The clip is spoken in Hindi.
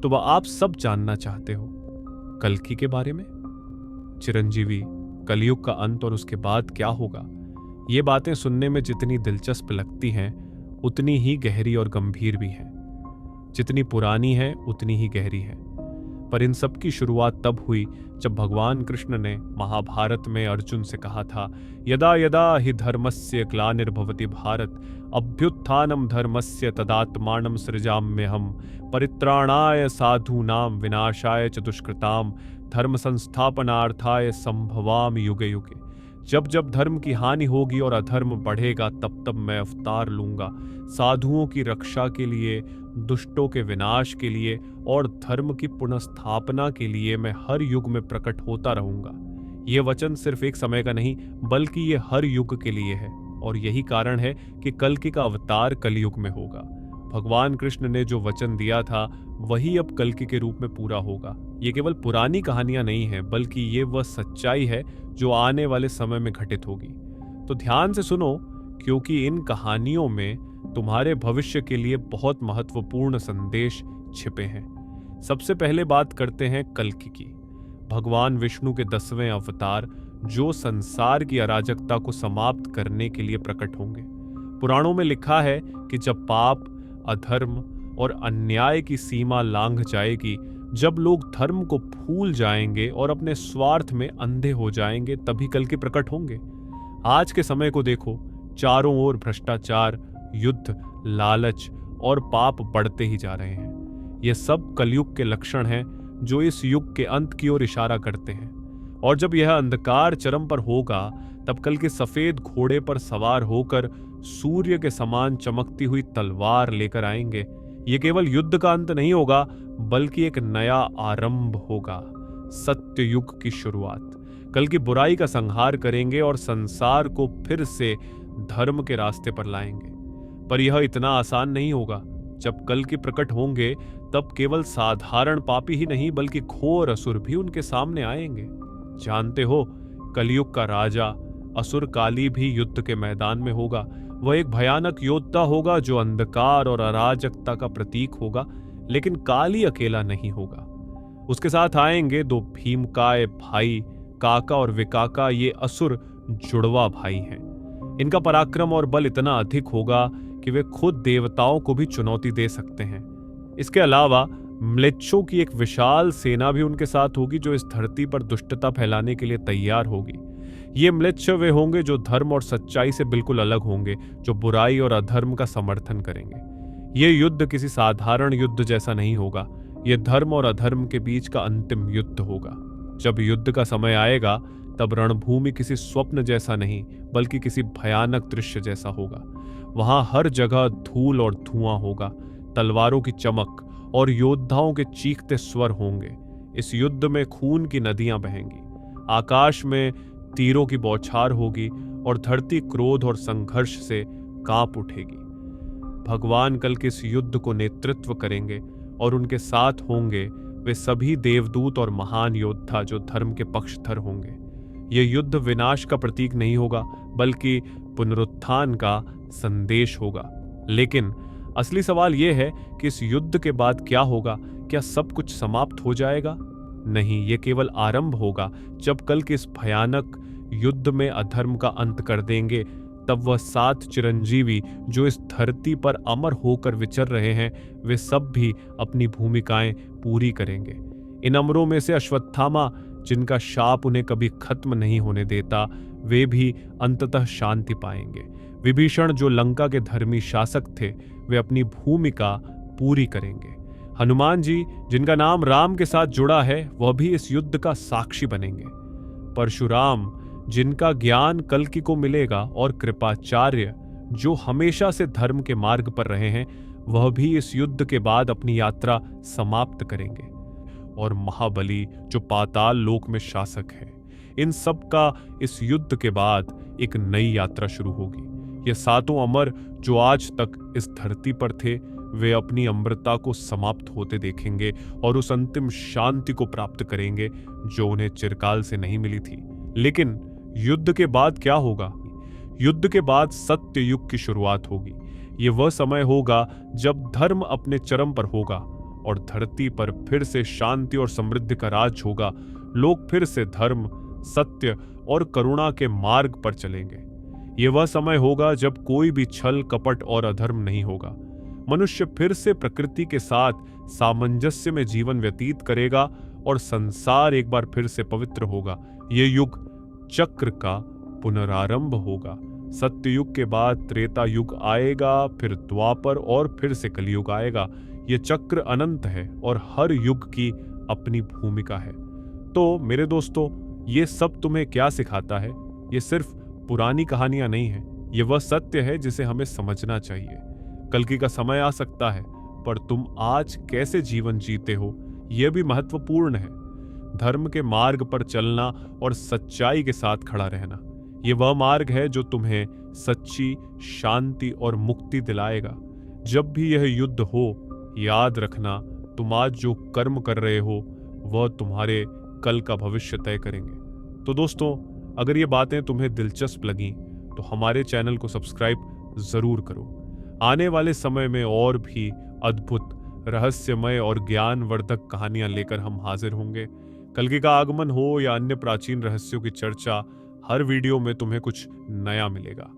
तो वह आप सब जानना चाहते हो। कल्कि के बारे में, चिरंजीवी, कलयुग का अंत और उसके बाद क्या होगा, ये बातें सुनने में जितनी दिलचस्प लगती हैं उतनी ही गहरी और गंभीर भी हैं। जितनी पुरानी है उतनी ही गहरी है। पर इन सब की शुरुआत तब हुई जब भगवान कृष्ण ने महाभारत में अर्जुन से कहा था, यदा यदा हि धर्मस्य ग्लानिर्भवति भारत अभ्युत्थानम धर्मस्य तदात्मानं सृजाम्यहम् परित्राणाय साधूनां विनाशाय च दुष्कृतां धर्म संस्थापनार्थाय संभवामि युगे युगे। जब जब धर्म की हानि होगी और अधर्म बढ़ेगा तब तब मैं अवतार लूंगा। साधुओं की रक्षा के लिए, दुष्टों के विनाश के लिए और धर्म की पुनर्स्थापना के लिए मैं हर युग में प्रकट होता रहूंगा। ये वचन सिर्फ एक समय का नहीं बल्कि ये हर युग के लिए है और यही कारण है कि कल्कि का अवतार कलयुग में होगा। भगवान कृष्ण ने जो वचन दिया था वही अब कल्कि के रूप में पूरा होगा। ये केवल पुरानी कहानियां नहीं है बल्कि ये वह सच्चाई है जो आने वाले समय में घटित होगी। तो ध्यान से सुनो, क्योंकि इन कहानियों में तुम्हारे भविष्य के लिए बहुत महत्वपूर्ण संदेश छिपे हैं। सबसे पहले बात करते हैं कल्कि की, भगवान विष्णु के 10वें अवतार जो संसार की अराजकता को समाप्त करने के लिए प्रकट होंगे। पुराणों में लिखा है कि जब पाप, अधर्म और अन्याय की सीमा लांघ जाएगी, जब लोग धर्म को भूल जाएंगे और अपने स्वार्थ में अंधे हो जाएंगे, तभी कल्कि प्रकट होंगे। आज के समय को देखो, चारों ओर भ्रष्टाचार, युद्ध, लालच और पाप बढ़ते ही जा रहे हैं। ये सब कलयुग के लक्षण हैं जो इस युग के अंत की ओर इशारा करते हैं। और जब यह अंधकार चरम पर होगा तब कल्कि सफेद घोड़े पर सवार होकर सूर्य के समान चमकती हुई तलवार लेकर आएंगे। ये केवल युद्ध का अंत नहीं होगा बल्कि एक नया आरंभ होगा, सत्य युग की शुरुआत। कल्कि बुराई का संहार करेंगे और संसार को फिर से धर्म के रास्ते पर लाएंगे। पर यह इतना आसान नहीं होगा। जब कल्कि प्रकट होंगे तब केवल साधारण पापी ही नहीं बल्कि घोर असुर भी उनके सामने आएंगे। जानते हो, कलयुग का राजा असुर काली भी युद्ध के मैदान में होगा। वह एक भयानक योद्धा होगा जो अंधकार और अराजकता का प्रतीक होगा, लेकिन काली अकेला नहीं होगा। उसके साथ आएंगे 2 भीमकाय भाई, काका और विकाका। ये असुर जुड़वा भाई हैं। इनका पराक्रम और बल इतना अधिक होगा कि वे खुद देवताओं को भी चुनौती दे सकते हैं। इसके अलावा म्लेच्छों की एक विशाल सेना भी उनके साथ होगी जो इस धरती पर दुष्टता फैलाने के लिए तैयार होगी। ये म्लेच्छ वे होंगे जो धर्म और सच्चाई से बिल्कुल अलग होंगे, जो बुराई और अधर्म का समर्थन करेंगे। ये युद्ध किसी साधारण युद्ध जैसा नहीं होगा। ये धर्म और अधर्म के बीच का अंतिम युद्ध होगा। जब युद्ध का समय आएगा तब रणभूमि किसी स्वप्न जैसा नहीं बल्कि किसी भयानक दृश्य जैसा होगा। वहां हर जगह धूल और धुआं होगा, तलवारों की चमक और योद्धाओं के चीखते स्वर होंगे। इस युद्ध में खून की नदियां बहेंगी, आकाश में तीरों की बौछार होगी और धरती क्रोध और संघर्ष से कांप उठेगी। भगवान कल्कि इस युद्ध को नेतृत्व करेंगे और उनके साथ होंगे वे सभी देवदूत और महान योद्धा जो धर्म के पक्षधर होंगे। यह युद्ध विनाश का प्रतीक नहीं होगा बल्कि पुनरुत्थान का संदेश होगा। लेकिन असली सवाल यह है कि इस युद्ध के बाद क्या होगा? क्या सब कुछ समाप्त हो जाएगा? नहीं, यह केवल आरंभ होगा। जब कल्कि इस भयानक युद्ध में अधर्म का अंत कर देंगे तब वह 7 चिरंजीवी जो इस धरती पर अमर होकर विचर रहे हैं, वे सब भी अपनी भूमिकाएं पूरी करेंगे। इन अमरों में से अश्वत्थामा, जिनका शाप उन्हें कभी खत्म नहीं होने देता, वे भी अंततः शांति पाएंगे। विभीषण, जो लंका के धर्मी शासक थे, वे अपनी भूमिका पूरी करेंगे। हनुमान जी, जिनका नाम राम के साथ जुड़ा है, वह भी इस युद्ध का साक्षी बनेंगे। परशुराम, जिनका ज्ञान कल्कि को मिलेगा, और कृपाचार्य, जो हमेशा से धर्म के मार्ग पर रहे हैं, वह भी इस युद्ध के बाद अपनी यात्रा समाप्त करेंगे। और महाबली, जो पाताल लोक में शासक है, इन सब का इस युद्ध के बाद एक नई यात्रा शुरू होगी। ये 7 अमर जो आज तक इस धरती पर थे, वे अपनी अमरता को समाप्त होते देखेंगे और उस अंतिम शांति को प्राप्त करेंगे जो उन्हें चिरकाल से नहीं मिली थी। लेकिन युद्ध के बाद क्या होगा? युद्ध के बाद सत्य युग की शुरुआत होगी। ये वह समय होगा जब धर्म अपने चरम पर होगा और धरती पर फिर से शांति और समृद्धि का राज होगा। लोग फिर से धर्म, सत्य और करुणा के मार्ग पर चलेंगे। ये वह समय होगा जब कोई भी छल, कपट और अधर्म नहीं होगा। मनुष्य फिर से प्रकृति के साथ सामंजस्य में जीवन व्यतीत करेगा और संसार एक बार फिर से पवित्र होगा। ये युग चक्र का पुनरारंभ होगा। सत्य युग के बाद त्रेता युग आएगा, फिर द्वापर और फिर से कलयुग आएगा। ये चक्र अनंत है और हर युग की अपनी भूमिका है। तो मेरे दोस्तों, ये सब तुम्हें क्या सिखाता है? ये सिर्फ पुरानी कहानियां नहीं है, ये वह सत्य है जिसे हमें समझना चाहिए। कल्कि का समय आ सकता है, पर तुम आज कैसे जीवन जीते हो यह भी महत्वपूर्ण है। धर्म के मार्ग पर चलना और सच्चाई के साथ खड़ा रहना, ये वह मार्ग है जो तुम्हें सच्ची शांति और मुक्ति दिलाएगा। जब भी यह युद्ध हो, याद रखना, तुम आज जो कर्म कर रहे हो वह तुम्हारे कल का भविष्य तय करेंगे। तो दोस्तों, अगर ये बातें तुम्हें दिलचस्प लगीं तो हमारे चैनल को सब्सक्राइब जरूर करो। आने वाले समय में और भी अद्भुत, रहस्यमय और ज्ञानवर्धक कहानियां लेकर हम हाजिर होंगे। कल्कि का आगमन हो या अन्य प्राचीन रहस्यों की चर्चा, हर वीडियो में तुम्हें कुछ नया मिलेगा।